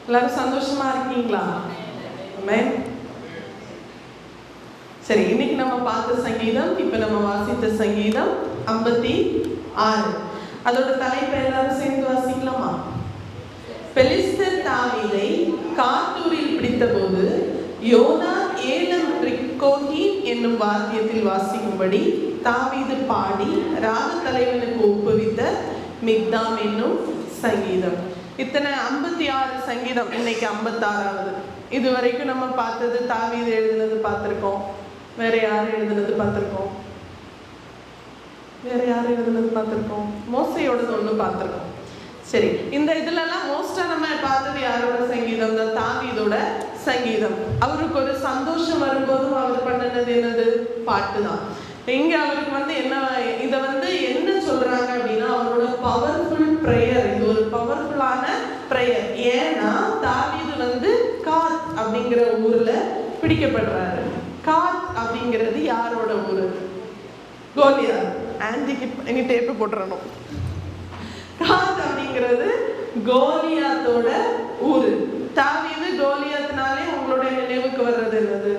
எல்லாரும் சந்தோஷமா இருக்கீங்களா? ஆமென். சரி, இன்னைக்கு நம்ம பார்த்த சங்கீதம், இப்ப நம்ம வாசித்த சங்கீதம் 56. அதோட தலைப்பை எல்லாரும் சேர்ந்து வாசிக்கலாமா? பெலிஸ்தர் தாவீதை காத்தூரில் பிடித்த போது யோனா ஏலம் ரிக்கோஹீம் என்னும் வாத்தியத்தில் வாசிக்கும்படி தாவீது பாடி ராக தலைவனுக்கு ஒப்புவித்த மிக்தாம் என்னும் சங்கீதம். இத்தனை 56 சங்கீதம், இன்னைக்கு 56வது. இது வரைக்கும் நம்ம பார்த்தது தாவீது எழுதுனது பார்த்துருக்கோம். வேற யார் எழுதுனது பார்த்துருக்கோம்? மோசையோடது ஒன்று பார்த்துருக்கோம். சரி, இந்த இதுலலாம் மோஸ்டா நம்ம பார்த்தது யாரோட சங்கீதம்? தான் தாவீதோட சங்கீதம். அவருக்கு ஒரு சந்தோஷம் வரும்போதும் அவர் பண்ணினது என்னது? பாட்டு தான். இங்க அவருக்கு என்ன இதை என்ன சொல்றாங்க அப்படின்னா, அவரோட பவர்ஃபுல் ப்ரேயர். இது ஒரு பவர்ஃபுல்லான ப்ரேயர். ஏன்னா தாவீது காத் அப்படிங்கிற ஊர்ல பிடிக்கப்படுறாரு. காத் அப்படிங்கிறது யாரோட ஊரு? கோலியாத். ஆன்டிக்கு டேப்பு போட்டுறணும். காத் அப்படிங்கிறது கோலியாத்தோட ஊரு. தாவீது கோலியாத்னாலே உங்களுடைய நினைவுக்கு வர்றது என்னது?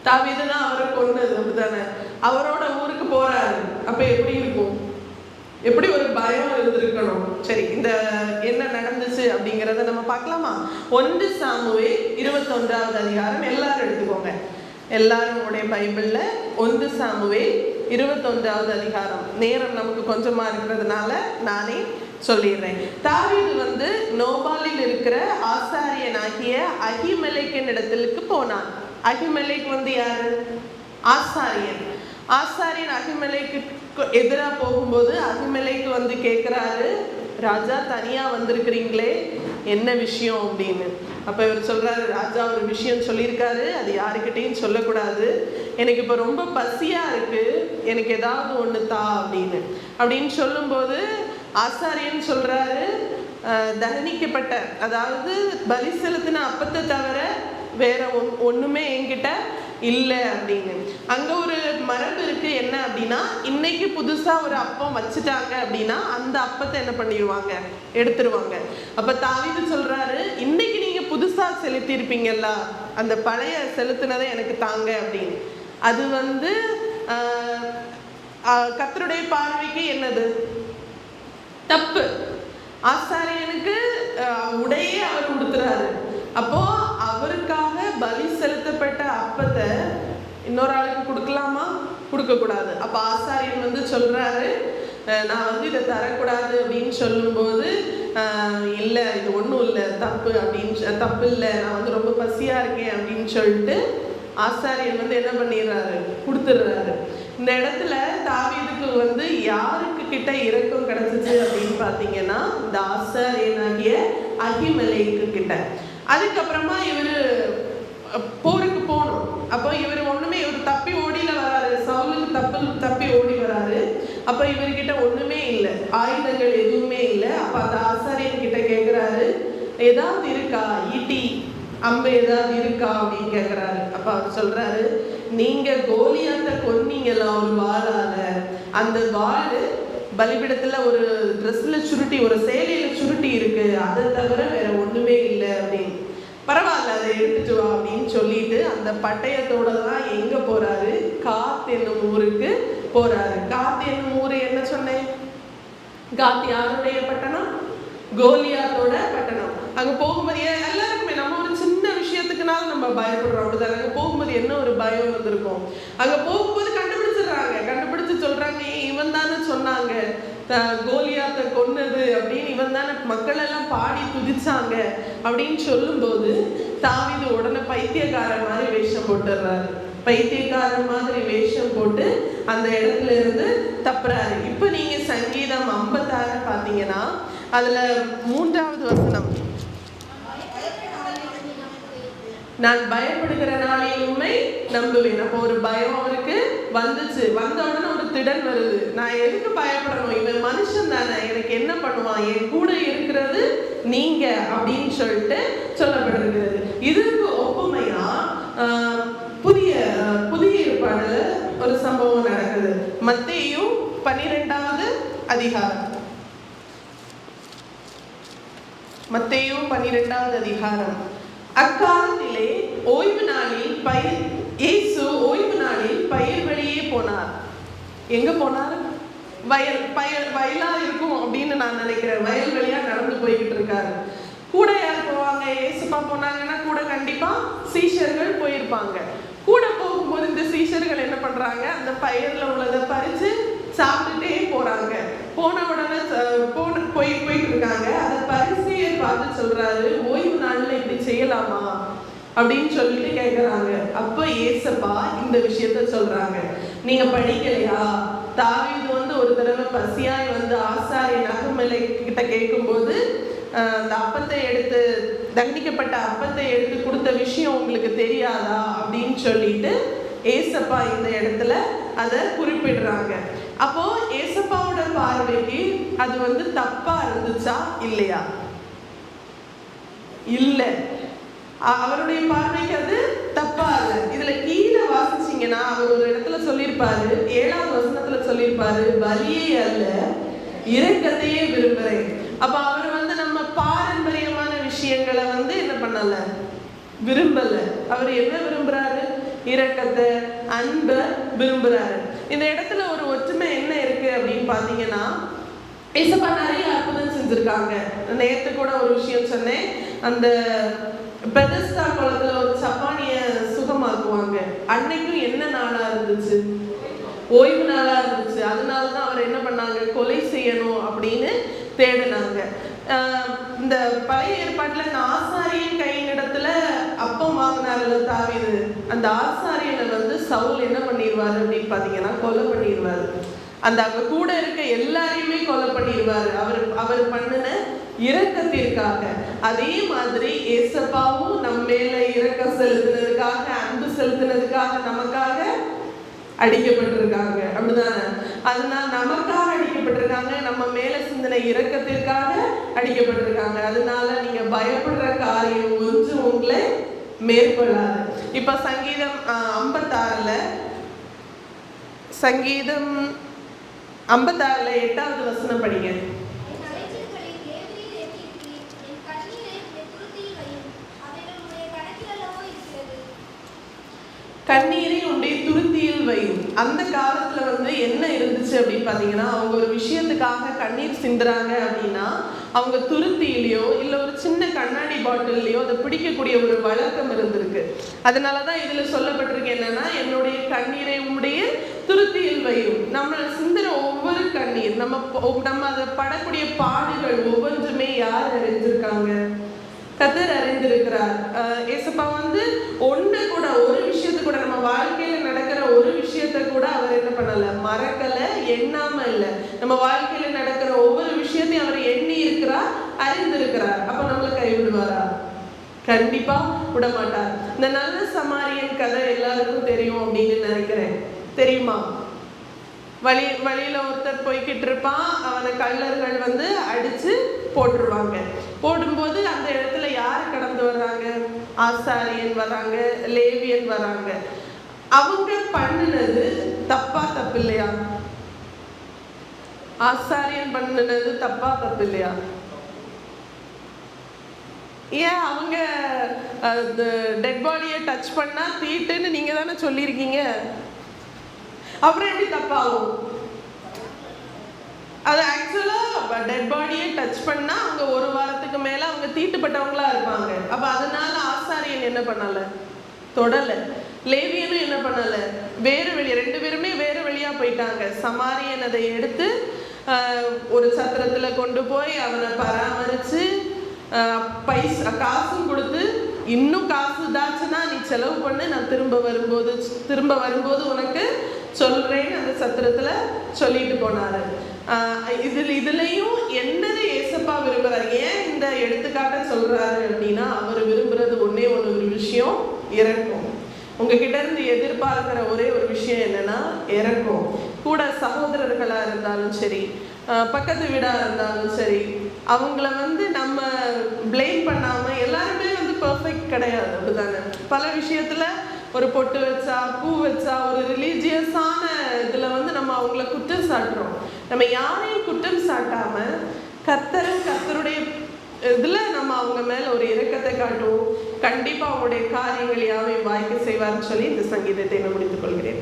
தாவீது தான் அவரை கொண்டது, அப்படிதானே? அவரோட ஊருக்கு போறாரு. அப்ப எப்படி இருக்கும்? எப்படி ஒரு பயம் இருந்திருக்கணும். சரி, இந்த என்ன நடந்துச்சு அப்படிங்கிறத நம்ம பார்க்கலாமா? 1 சாமுவேல் 21வது அதிகாரம் எல்லாரும் எடுத்துக்கோங்க. எல்லாரும் உடைய பைபிள்ல 1 சாமுவேல் 21வது அதிகாரம். நேரம் நமக்கு கொஞ்சமா இருக்கிறதுனால நானே சொல்லிடுறேன். தாவீது நோபாலில் இருக்கிற ஆசாரியனாகிய அகிமெலேக்கின் இடத்துக்கு போனான். அகிமெலேக் யாரு? ஆசாரியன். ஆசாரியன் அகிமெலேக்கு எதிராக போகும்போது அகிமெலேக்கு கேட்குறாரு, ராஜா தனியா வந்திருக்கிறீங்களே, என்ன விஷயம் அப்படின்னு. அப்ப இவர் சொல்றாரு, ராஜா ஒரு விஷயம் சொல்லியிருக்காரு, அது யாருக்கிட்டையும் சொல்லக்கூடாது. எனக்கு இப்போ ரொம்ப பசியா இருக்கு, எனக்கு ஏதாவது ஒன்று தா அப்படின்னு சொல்லும்போது ஆசாரியன் சொல்றாரு, தகனிக்கப்பட்ட, அதாவது பலி செலுத்தின அப்பத்தை தவிர வேற ஒண்ணுமே என்கிட்ட இல்லை அப்படின்னு. அங்க ஒரு மரபு இருக்கு. என்ன அப்படின்னா, இன்னைக்கு புதுசா ஒரு அப்பம் வச்சுட்டாங்க அப்படின்னா அந்த அப்பத்தை என்ன பண்ணிடுவாங்க? எடுத்துருவாங்க. அப்ப தாவீது சொல்றாரு, இன்னைக்கு நீங்க புதுசா செலுத்திருப்பீங்கல்ல, அந்த பழைய செலுத்தினதை எனக்கு தாங்க அப்படின்னு. அது கர்த்தருடைய பார்வைக்கு என்னது? தப்பு. ஆசாரியனுக்கு உடையே அவர் உடுத்துறாரு. அப்போ அவருக்காக பலி செலுத்தப்பட்ட அப்பத்தை இன்னொரு ஆளுக்கு கொடுக்கலாமா? கொடுக்க கூடாது. அப்ப ஆசாரியன் சொல்றாரு, நான் இதை தரக்கூடாது அப்படின்னு சொல்லும்போது, இல்லை இது ஒன்றும் இல்லை, தப்பு அப்படின்னு, தப்பு இல்லை, நான் ரொம்ப பசியா இருக்கேன் அப்படின்னு சொல்லிட்டு ஆசாரியன் என்ன பண்ணிடுறாரு? கொடுத்துடுறாரு. இந்த இடத்துல தாவீதுக்கு யாருக்கு கிட்ட இரக்கம் கிடைச்சிச்சு அப்படின்னு பார்த்தீங்கன்னா, இந்த ஆசாரியனாகிய அகிமெலேக்கு கிட்ட. அதுக்கப்புறமா இவரு போருக்கு போகணும். அப்போ இவர் ஒண்ணுமே, இவர் தப்பி ஓடியில வராரு. சவுலுக்கு தப்பி ஓடி வராரு. அப்ப இவர்கிட்ட ஒண்ணுமே இல்லை, ஆயுதங்கள் எதுவுமே இல்லை. அப்ப அந்த ஆசாரியன் கிட்ட கேட்கிறாரு, ஏதாவது இருக்கா, ஈட்டி அம்பு ஏதாவது இருக்கா அப்படின்னு கேட்கிறாரு. அப்ப அவர் சொல்றாரு, நீங்க கோலியாத்தை கொன்னீங்களா ஒரு வாளால, அந்த வாள் பலிபிடத்துல ஒரு ட்ரெஸ்ல சுருட்டி, ஒரு சேலையில சுருட்டி இருக்கு, அதை தவிர வேற ஒண்ணுமே இல்லை அப்படின்னு. பரவாயில்ல, அதை எடுத்துட்டு வா அப்படின்னு சொல்லிட்டு அந்த பட்டயத்தோட தான் எங்க போறாரு? காத் என்னும் ஊருக்கு போறாரு. காத் என்னும் ஊரு என்ன சொன்னேன்? காத் யாருடைய பட்டணம்? கோலியாத்தோட பட்டணம். அங்க போகும்போது எல்லாருக்குமே நம்ம ஒரு சின்ன விஷயத்துக்குனால நம்ம பயப்படுறோம், அப்படிதான். அங்க போகும்போது என்ன ஒரு பயம் வந்திருக்கும். அங்க போகும்போது கண்டுபிடிச்சு சொல்றாங்க, இவன் தானே சொன்னாங்க கோலியாத்தை கொன்னது அப்படின்னு, இவன் தானே மக்கள் எல்லாம் பாடி துதிச்சாங்க அப்படின்னு சொல்லும்போது தாவீது உடனே பைத்தியக்காரன் மாதிரி வேஷம் போட்டுடுறாரு. பைத்தியக்காரன் மாதிரி வேஷம் போட்டு அந்த இடத்துல இருந்து தப்புறாரு. இப்ப நீங்க சங்கீதம் 56 பாத்தீங்கன்னா அதுல 3வது வசனம், நான் பயப்படுகிற நாளில் உண்மை நம்புவேன். அப்போ ஒரு பயம் அவருக்கு வந்துச்சு. வந்த உடனே ஒரு திடன் வருது, நான் எதுக்கு பயப்படணும், இவன் மனுஷன் தானே, எனக்கு என்ன பண்ணுவான், என் கூட இருக்கிறது நீங்க அப்படின்னு சொல்லிட்டு சொல்லப்படுகிறது. இதுக்கு ஒப்புமையா புதிய ஏற்பாடுல ஒரு சம்பவம் நடக்குது. மத்தேயு 12வது அதிகாரம். மத்தேயு 12வது அதிகாரம். அக்காலத்திலே ஓய்வு நாளில் இயேசு ஓய்வு நாளில் பயிர் வெளியே போனார். எங்க போனார்? வயலா இருக்கும் அப்படின்னு நான் நினைக்கிறேன். வயல் வழியா நடந்து போய்கிட்டு இருக்காரு. கூட யார் போவாங்க? இயேசுப்பா போனாங்கன்னா கூட கண்டிப்பா சீஷர்கள் போயிருப்பாங்க. கூட போகும்போது இந்த சீஷர்கள் என்ன பண்றாங்க? அந்த பயிர்ல உள்ளதை பறிச்சு சாப்பிட்டுட்டே போறாங்க. போன உடனே போயிட்டு இருக்காங்க. அதை பரிசேயர் பார்த்து சொல்றாரு, ஓய்வு நாள்ல இப்படி செய்யலாமா அப்படின்னு சொல்லிட்டு கேட்கறாங்க. அப்ப ஏசப்பா இந்த விஷயத்த சொல்றாங்க. நீங்க படிக்கலையா? தாவீது ஒரு தடவை பசியாய் ஆசாரியன் அகிமெலை கிட்ட கேட்கும்போது அந்த அப்பத்தை எடுத்து, தண்டிக்கப்பட்ட அப்பத்தை எடுத்து கொடுத்த விஷயம் உங்களுக்கு தெரியாதா அப்படின்னு சொல்லிட்டு ஏசப்பா இந்த இடத்துல அதை குறிப்பிடுறாங்க. அப்போ ஏசப்பாவோட பார்வைக்கு அது தப்பா இருந்துச்சா இல்லையா? இல்ல, அவருடைய பார்வைக்கு அது தப்பா இல்ல. இதுல கீழே வாசிச்சீங்கன்னா அவர் ஒரு இடத்துல சொல்லியிருப்பாரு, 7வது வசனத்துல சொல்லியிருப்பாரு, பலியே அல்ல இரக்கத்தையே விரும்புறேன். அப்ப அவர் நம்ம பாரம்பரியமான விஷயங்களை என்ன பண்ணல, விரும்பல. அவர் என்ன விரும்புறாரு? இரக்கத்தை, அன்பை விரும்புறாரு. இந்த இடத்துல ஒரு ஒற்றுமை என்ன இருக்கு அப்படின்னு பாத்தீங்கன்னா, ஏசப்பா நிறைய அற்புதம் செஞ்சிருக்காங்க. நேத்து கூட ஒரு விஷயம் சொன்னேன். அந்த பெதஸ்தா குளத்துல ஒரு சப்பானிய சுகமாக்குவாங்க. அன்னைக்கும் என்ன நாளா இருந்துச்சு? ஓய்வு நாளா இருந்துச்சு. அதனாலதான் அவர் என்ன பண்ணாங்க? கொலை செய்யணும் அப்படின்னு தேடினாங்க. இந்த பழைய ஏற்பாட்டுல இந்த ஆசாரியன் கையின் இடத்துல அப்பம் வாங்கினார்ல தாவீது, அந்த ஆசாரியனை சவுல் என்ன பண்ணிடுவாரு அப்படின்னு பாத்தீங்கன்னா கொலை பண்ணிடுவாரு. அந்த அங்க கூட இருக்க எல்லாரையுமே கொலை பண்ணிடுவாரு அவர் பண்ணின இரக்கத்திற்காக. அதே மாதிரி ஏசப்பாவும் நம்ம மேல இரக்கம் செலுத்தினதுக்காக, அன்பு செலுத்தினதுக்காக நமக்காக அடிக்கப்பட்டிருக்காங்க. அப்படிதானே? அதனால நமக்காக அடிக்கப்பட்டிருக்காங்க. நம்ம மேல சிந்தனை இரக்கத்திற்காக அடிக்கப்பட்டிருக்காங்க. அதனால நீங்க பயப்படுற காரியம் ஒன்று உங்களை மேற்கொள்ளாது. இப்ப சங்கீதம் 56ல 8வது வசனம் படிங்க. கண்ணீரை உடைய துருத்தியில் வையும். அந்த காலத்துல என்ன இருந்துச்சு அப்படின்னு பாத்தீங்கன்னா, அவங்க ஒரு விஷயத்துக்காக கண்ணீர் சிந்துறாங்க அப்படின்னா அவங்க துருத்தியிலையோ இல்ல ஒரு சின்ன கண்ணாடி பாட்டில்லையோ அதை பிடிக்கக்கூடிய ஒரு வழக்கம் இருந்திருக்கு. அதனாலதான் இதுல சொல்லப்பட்டிருக்கு என்னன்னா, என்னுடைய கண்ணீரை உடைய துருத்தியில் வையும். நம்ம சிந்துற ஒவ்வொரு கண்ணீர், நம்ம அதை படக்கூடிய பாடுகள் ஒவ்வொன்றுமே யார் அறிஞ்சிருக்காங்க? கர்த்தர் அறிந்திருக்கிறார். ஏசப்பா ஒண்ணு கூட, ஒரு விஷயத்த கூட, நம்ம வாழ்க்கையில நடக்கிற ஒரு விஷயத்த கூட அவர் என்ன பண்ணல, மறக்கல, எண்ணாம இல்ல. நம்ம வாழ்க்கையில நடக்கிற ஒவ்வொரு விஷயத்தையும் அவர் எண்ணி இருக்கிறார், அறிந்திருக்கிறார். அப்ப நம்மள கைவிடுவாரா? கண்டிப்பா விட மாட்டார். இந்த நல்ல சமாரியன் கதை எல்லாருக்கும் தெரியும் அப்படின்னு நினைக்கிறேன். தெரியுமா? வழியில ஒருத்தர் போய்கிட்டு இருப்பான். அவனை கள்ளர்கள் அடிச்சு போட்டுருவாங்க. போடும்போது அந்த இடத்துல யாரு கடந்து வர்றாங்க? ஆசாரியன் வராங்க, லேவியன் வராங்க. அவங்க பண்ணினது தப்பா தப்பு இல்லையா? ஆசாரியன் பண்ணினது தப்பா தப்பு இல்லையா? ஏன் அவங்க டெட் பாடியை டச் பண்ணா தீட்டுன்னு நீங்க தானே சொல்லியிருக்கீங்க. அப்புறம் எப்படி தப்பாகும்? அது ஆக்சுவலா டெட் பாடியை டச் பண்ணா அவங்க ஒரு வாரத்துக்கு மேல அவங்க தீட்டுப்பட்டவங்களா இருப்பாங்க. அப்ப அதனால ஆசாரியன் என்ன பண்ணல, தொடல. லேவியனும் என்ன பண்ணல, வேறு வழி. 2 பேருமே வேறு வழியா போயிட்டாங்க. சமாரியன் அதை எடுத்து ஒரு சத்திரத்துல கொண்டு போய் அவனை பராமரிச்சு காசும் கொடுத்து, இன்னும் காசு தாச்சுன்னா நீ செலவு பண்ணு, நான் திரும்ப வரும்போது உனக்கு சொல்றேன்னு அந்த சத்திரத்துல சொல்லிட்டு போனாரு. இதுலயும் என்னது ஏசப்பா விரும்புறாரு? ஏன் இந்த எடுத்துக்காட்ட சொல்றாரு அப்படின்னா, அவர் விரும்புறது ஒன்னே ஒரு விஷயம், இரக்கம். உங்ககிட்ட இருந்து எதிர்பார்க்கிற ஒரே ஒரு விஷயம் என்னன்னா இரக்கம். கூட சகோதரர்களா இருந்தாலும் சரி, பக்கத்து வீடா இருந்தாலும் சரி, அவங்கள நம்ம பிளேம் பண்ணாம, எல்லாருமே பெர்ஃபெக்ட் கிடையாது. அப்படிதானே? பல விஷயத்துல ஒரு பொட்டு வச்சா, பூ வச்சா, ஒரு ரிலீஜியஸான இதுல நம்ம அவங்கள குற்றம் சாட்டுறோம். நம்ம யாரையும் குற்றம் சாட்டாம கர்த்தரும் கர்த்தருடைய இதுல நம்ம அவங்க மேல ஒரு இரக்கத்தை காட்டுவோம். கண்டிப்பா அவங்களுடைய காரியங்கள் யாவையும் வாய்க்க செய்வார்னு சொல்லி இந்த சங்கீதத்தை நான் முடித்துக் கொள்கிறேன்.